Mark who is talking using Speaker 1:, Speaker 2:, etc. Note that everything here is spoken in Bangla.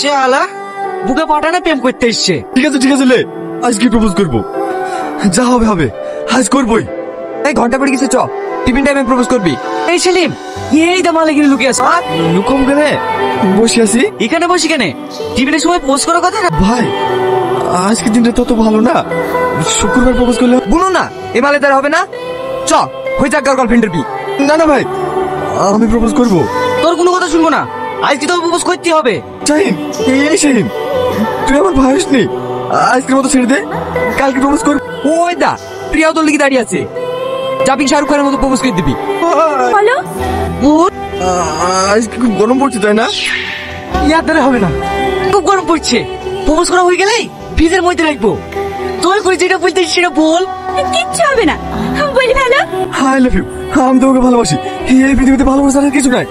Speaker 1: শালা বুকে পাঠানে প্রেম করতে এসছে।
Speaker 2: ঠিক আছে লে, আজকে প্রপোজ করবো, যা হবে হবে, আজ করবোই।
Speaker 3: এই ঘন্টা পড়ে গেছে, চ টিফিন টাইমে প্রপোজ করবি।
Speaker 1: এই সেলিম, এই দা মালিকের লুকে আছে।
Speaker 2: লুকম কেনে বসে আছি?
Speaker 1: এখানে বসি কেনে? টিফিনের সময় পোস্ট করার কথা না
Speaker 2: ভাই, আজকে দিনটা তত ভালো না, শুক্রবার প্রপোজ করলে।
Speaker 3: বুনো না, এ মালে তার হবে না। চ হয়ে যাক গার্লফ্রেন্ডের বি।
Speaker 2: না ভাই, আমি প্রপোজ করবো।
Speaker 1: তোর কোনো কথা শুনবো না, আজকে তো প্রপোজ করতে হবে।
Speaker 2: শাহিন, এই শাহিন, তুই আমার ভাই হসনি, আজকের মতো ছেড়ে দে, কালকে প্রপোজ করবো।
Speaker 3: ওই দা প্রিয়াও তোর লিগে দাঁড়িয়ে আছে, যাবি শাহরুখ খানের মতো প্রপোজ করে দিবি।
Speaker 4: বলো
Speaker 2: আজকে খুব গরম পড়ছে, তাই না?
Speaker 1: ইয়ার দ্বারা হবে না, খুব গরম পড়ছে। প্রপোজ করা হয়ে গেলেই ফ্রিজের মধ্যে রাখবো। তোর করে যেটা বলতে সেটা বল।
Speaker 4: কিচ্ছু হবে না, বলি ভালো।
Speaker 2: আই লাভ ইউ, আমি তোমাকে ভালোবাসি, এই পৃথিবীতে ভালোবাসার কিছু নাই।